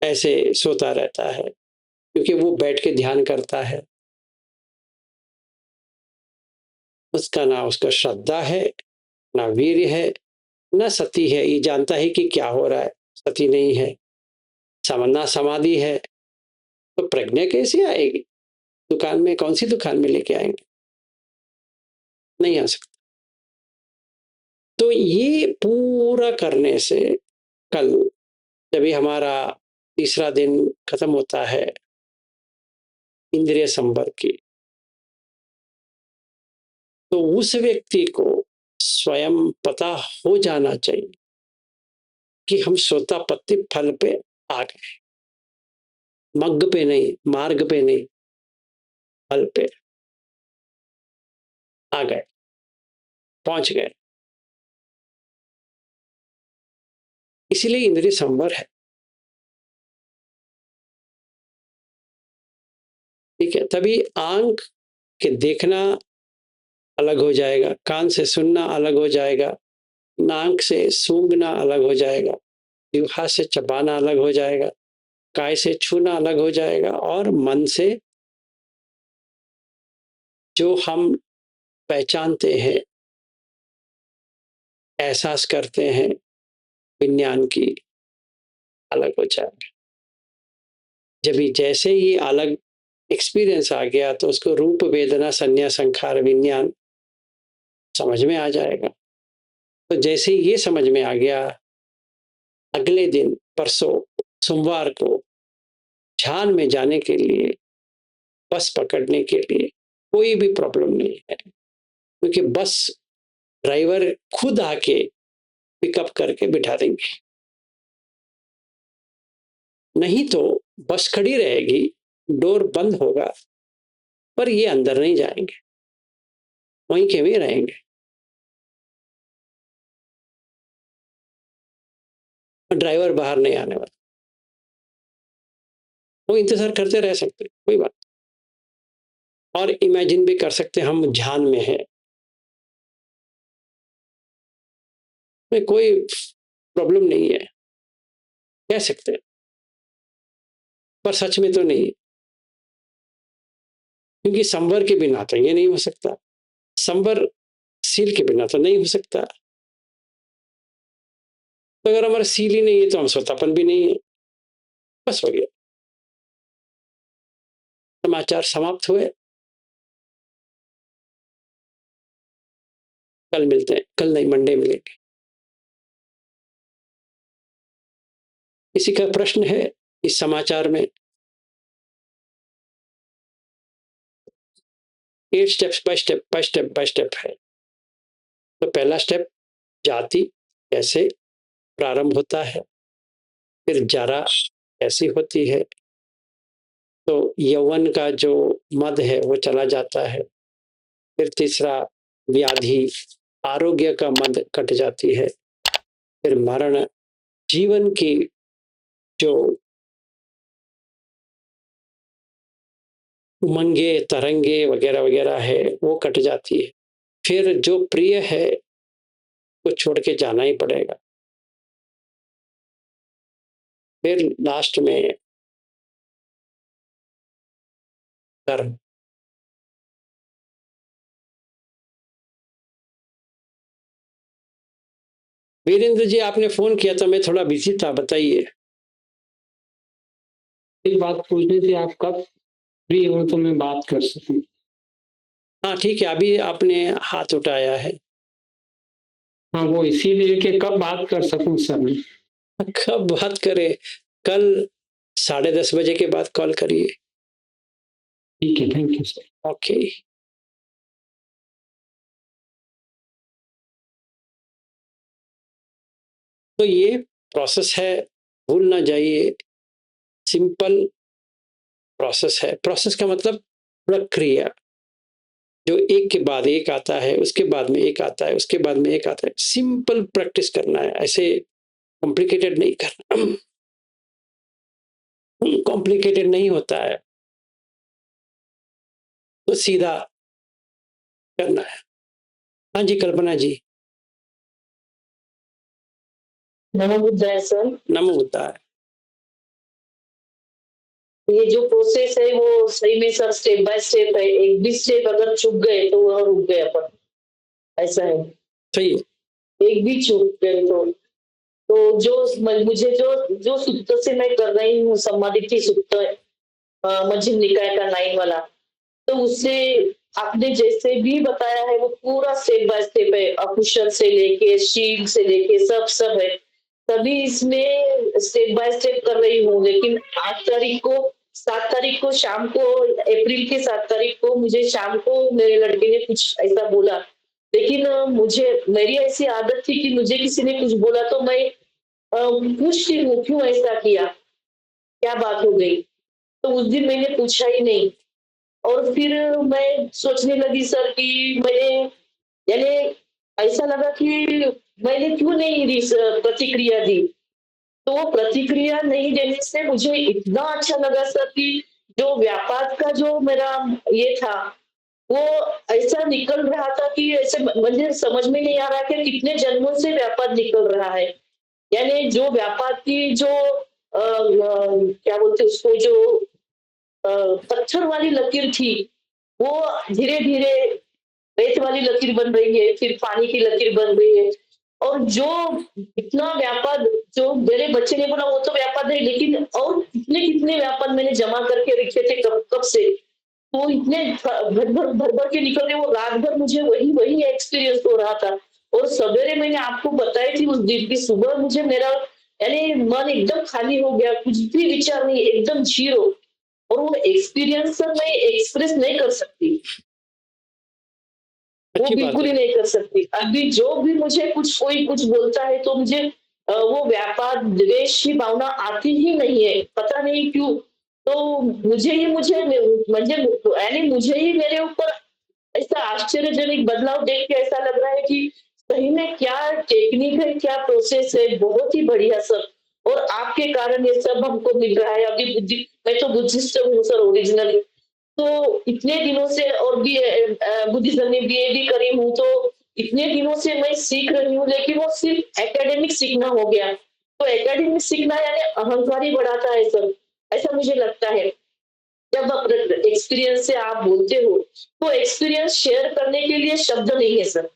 ऐसे सोता रहता है, क्योंकि वो बैठ के ध्यान करता है। उसका ना उसका श्रद्धा है, ना वीर्य है, ना सती है, ये जानता है कि क्या हो रहा है, सती नहीं है, ना समाधि है, तो प्रज्ञा कैसे आएगी? दुकान में, कौन सी दुकान में लेके आएंगे? नहीं आ सकता। तो ये पूरा करने से कल जब ये हमारा तीसरा दिन खत्म होता है इंद्रिय संवर्ग की, तो उस व्यक्ति को स्वयं पता हो जाना चाहिए कि हम सोतापत्ति फल पे आ गए, मग पे नहीं, मार्ग पे नहीं, फल पे आ गए, पहुंच गए। इसीलिए इंद्रिय संवर है। ठीक है, तभी आंख के देखना अलग हो जाएगा, कान से सुनना अलग हो जाएगा, नाक से सूंघना अलग हो जाएगा, जिह्वा से चबाना अलग हो जाएगा, काय से छूना अलग हो जाएगा, और मन से जो हम पहचानते हैं, एहसास करते हैं विज्ञान की, अलग हो जाएगा। जब जैसे ही अलग एक्सपीरियंस आ गया तो उसको रूप वेदना संज्ञा संखार विज्ञान समझ में आ जाएगा। तो जैसे ही ये समझ में आ गया, अगले दिन परसों सोमवार को ध्यान में जाने के लिए, बस पकड़ने के लिए कोई भी प्रॉब्लम नहीं है, क्योंकि बस ड्राइवर खुद आके पिकअप करके बिठा देंगे। नहीं तो बस खड़ी रहेगी, डोर बंद होगा, पर ये अंदर नहीं जाएंगे, वहीं के भी रहेंगे, ड्राइवर बाहर नहीं आने वाला। वो इंतजार करते रह सकते, कोई बात। और इमेजिन भी कर सकते हम ध्यान में है, में कोई प्रॉब्लम नहीं है, कह सकते हैं, पर सच में तो नहीं, क्योंकि संवर के बिना तो ये नहीं हो सकता, संवर सील के बिना तो नहीं हो सकता। तो अगर हमारा सील ही नहीं है तो हम स्वतापन भी नहीं है, बस हो गया। समाचार समाप्त हुए। कल मिलते हैं, कल नहीं, मंडे मिलेंगे। किसी का प्रश्न है इस समाचार में? 8 स्टेप्स बाय स्टेप है। तो पहला स्टेप, जाति कैसे प्रारंभ होता है, फिर जरा कैसी होती है, तो यौवन का जो मद है वो चला जाता है। फिर तीसरा, व्याधि, आरोग्य का मद कट जाती है। फिर मरण, जीवन की जो उमंगे तरंगे वगैरह वगैरह है वो कट जाती है। फिर जो प्रिय है वो छोड़ के जाना ही पड़ेगा। फिर लास्ट में कर्म। वीरेंद्र जी, आपने फोन किया था, मैं थोड़ा बिजी था, बताइए। एक बात पूछनी थी, आप कब फ्री हो तो मैं बात कर सकूं? हाँ ठीक है, अभी आपने हाथ उठाया है। हाँ, वो इसीलिए कि कब बात कर सकूं सर मैं। कब बात करें? कल 10:30 बजे के बाद कॉल करिए। ठीक है, थैंक यू सर। ओके। तो ये प्रोसेस है, भूल ना जाइए, सिंपल प्रोसेस है। प्रोसेस का मतलब प्रक्रिया, जो एक के बाद एक आता है, उसके बाद में एक आता है, उसके बाद में एक आता है। सिंपल प्रैक्टिस करना है, ऐसे कॉम्प्लिकेटेड नहीं करना। कॉम्प्लिकेटेड नहीं होता है, तो सीधा करना है। हाँ जी, कल्पना जी। नमो बुद्धाय सर। नमो बुद्धाय। ये जो प्रोसेस है वो सही में सर स्टेप बाय स्टेप है, एक भी स्टेप अगर चूक गए तो वह रुक गए अपन, ऐसा है। सही है। एक भी चूक गए तो जो मुझे जो जो सूत्र से मैं कर रही हूँ, सम्मादिति सूत्र, मध्यम निकाय का 9 वाला, तो उससे आपने जैसे भी बताया है वो पूरा स्टेप बाय स्टेप है, अकुशल से लेके शील से लेके सब सब है। तभी इसमें स्टेप बाय स्टेप कर रही हूँ, लेकिन 7 तारीख को शाम को, अप्रैल के 7 तारीख को मुझे शाम को मेरे लड़के ने कुछ ऐसा बोला, लेकिन मुझे मेरी ऐसी आदत थी कि मुझे किसी ने कुछ बोला तो मैं पूछती हूँ क्यों ऐसा किया, क्या बात हो गई। तो उस दिन मैंने पूछा ही नहीं, और फिर मैं सोचने लगी सर कि मैंने, यानी ऐसा लगा कि मैंने क्यों नहीं प्रतिक्रिया दी। तो वो प्रतिक्रिया नहीं देने से मुझे इतना अच्छा लगा सर कि जो व्यापार का जो मेरा ये था वो ऐसा निकल रहा था कि ऐसे मुझे समझ में नहीं आ रहा कि कितने जन्मों से व्यापार निकल रहा है। यानी जो व्यापार की जो क्या बोलते उसको, जो पत्थर वाली लकीर थी, वो धीरे धीरे रेत वाली लकीर बन रही है, फिर पानी की लकीर बन रही है। और जो इतना व्यापार, जो मेरे बच्चे ने बोला वो तो व्यापार है, लेकिन और कितने कितने व्यापार मैंने जमा करके रखे थे कब कब से, वो इतने भर भर के निकल रहे, वो रात भर मुझे वही वही एक्सपीरियंस हो रहा था। और सवेरे मैंने आपको बताई थी उस दिन की सुबह, मुझे मेरा यानी मन एकदम खाली हो गया, कुछ भी विचार नहीं, एकदम जीरो। और वो एक्सपीरियंस मैं एक्सप्रेस नहीं कर सकती, वो अच्छी बात बिल्कुल ही है। नहीं कर सकती। अभी जो भी मुझे कुछ कोई कुछ बोलता है तो मुझे वो व्यापार द्वेष की भावना आती ही नहीं है, पता नहीं क्यों। तो मुझे म्हणजे यानी मुझे ही मेरे ऊपर ऐसा आश्चर्यजनक बदलाव देख के ऐसा लग रहा है कि सही में क्या टेक्निक है, क्या प्रोसेस है, बहुत ही बढ़िया सर। और आपके कारण ये सब हमको मिल रहा है। अभी बुद्धि, मैं तो बुद्धिस्ट हूँ सर ओरिजिनली, तो इतने दिनों से, और भी बुद्धिज्म में बीए भी करी हूँ, तो इतने दिनों से मैं सीख रही हूँ, लेकिन वो सिर्फ एकेडमिक सीखना हो गया। तो एकेडमिक सीखना यानी अहंकार ही बढ़ाता है सर, ऐसा मुझे लगता है। जब आप एक्सपीरियंस से आप बोलते हो तो एक्सपीरियंस शेयर करने के लिए शब्द नहीं है सर,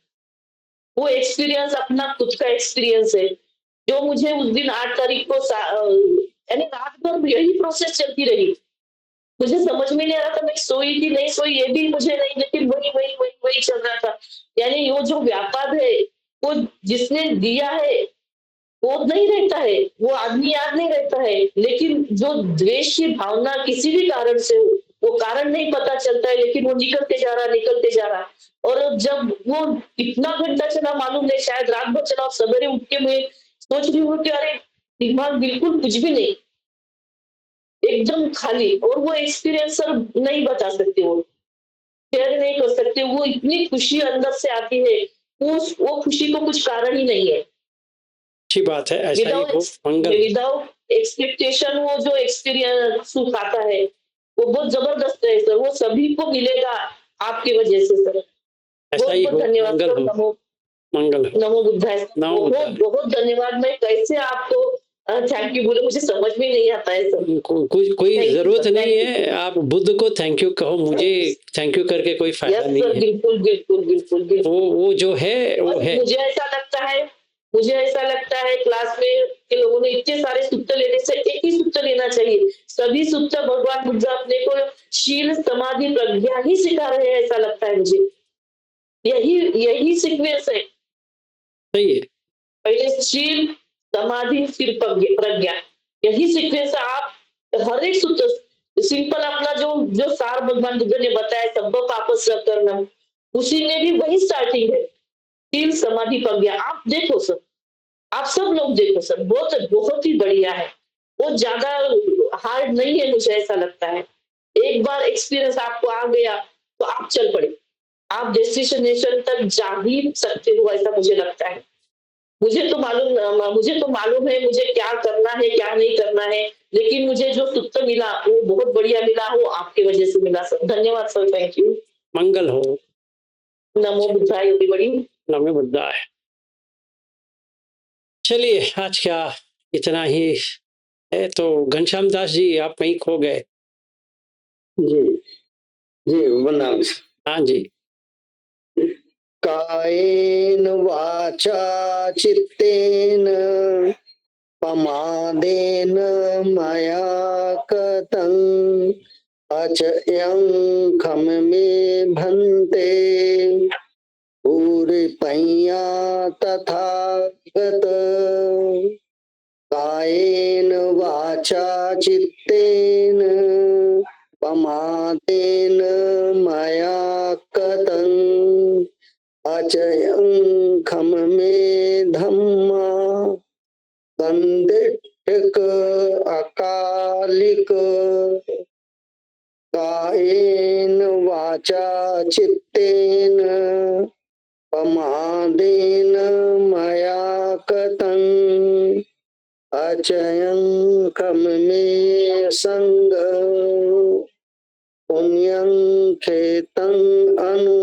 वो एक्सपीरियंस अपना खुद का एक्सपीरियंस है। जो मुझे उस दिन 8 तारीख को यानी रात भर यही प्रोसेस चलती रही, मुझे समझ में नहीं आ रहा था मैं सोई कि नहीं सोई, ये भी मुझे नहीं, लेकिन वही वही वही वही चल रहा था। यानी वो जो व्यापार है, वो जिसने दिया है वो नहीं रहता है, वो आदमी याद नहीं रहता है, लेकिन जो द्वेष की भावना किसी भी कारण से हो, वो कारण नहीं पता चलता है, लेकिन वो निकलते जा रहा। और जब वो कितना घंटा चला मालूम नहीं, शायद रात भर चला, और सवेरे उठ के मैं सोच रही हूँ कि अरे दिमाग बिल्कुल कुछ भी नहीं, एकदम खाली। और वो एक्सपीरियंस सर नहीं बता सकते, वो शेयर नहीं कर सकते, वो इतनी खुशी अंदर से आती है, वो खुशी को कुछ कारण ही नहीं है। अच्छी बात है, ऐसा ही हो, मंगल। विदाउट एक्सपेक्टेशन वो जो एक्सपीरियंस सुख आता है, वो बहुत जबरदस्त है सर, वो सभी को मिलेगा आपकी वजह से सर। ऐसा ही बहुत हो, बहुत धन्यवाद मंगल सर। हो, नमो मंगल हो। नमो बुद्धाय सर। नमो बहुत बुद्धाय। बहुत धन्यवाद। मैं कैसे आपको थैंक यू बोले, मुझे समझ में नहीं आता है सर। कोई Thank you, जरूरत sir. नहीं Thank you. है, आप बुद्ध को थैंक यू कहो, मुझे थैंक यू करके कोई फायदा यस नहीं सर, है। बिल्कुल बिल्कुल बिल्कुल बिल्कुल। वो जो है वो और है। मुझे ऐसा लगता है क्लास में के लोगों ने इतने सारे सूत्र लेने से एक ही सूत्र लेना चाहिए। सभी सूत्र भगवान बुद्ध अपने को शील समाधि प्रज्ञा ही सिखा रहे हैं, ऐसा लगता है मुझे। यही यही सीक्वेंस है, सही है। पहले शील समाधि फिर प्रज्ञा, यही सीक्वेंस है। आप हर एक सूत्र सिंपल अपना जो जो सार भगवान बुद्ध ने बताया, सब पाप करना, उसी में भी वही स्टार्टिंग है, शील समाधि प्रज्ञा। आप देखो सर, आप सब लोग देखो सर, बहुत बहुत ही बढ़िया है, बहुत ज्यादा हार्ड नहीं है, मुझे ऐसा लगता है। एक बार एक्सपीरियंस आपको आ गया तो आप चल पड़े, आप डेस्टिनेशन तक जा ही सकते हो, ऐसा मुझे लगता है। मुझे तो मालूम है मुझे क्या करना है क्या नहीं करना है, लेकिन मुझे जो सूत्र मिला वो बहुत बढ़िया मिला, वो आपकी वजह से मिला सर। धन्यवाद सर, थैंक यू। मंगल हो। नमो बुद्धाय बड़ी। नमो बुद्धाय। चलिए, आज क्या इतना ही है। तो घनश्याम दास जी, आप कहीं खो गए। जी जी, वंदन। हाँ जी। कायेन वाचा चित्तेन प्रमादेन मया कृतं अचयं खम मे भन्ते पूरिपैया तथा गत। कायेन वाचा चित्तेन प्रमादेन मया कृतं अचयं खम मे धम्मा संदिष्टिक अकालिक। कायेन वाचा चित्तेन प्रमादेन मया कृतं अचयं खम मे संग पुण्यं खेतं अनु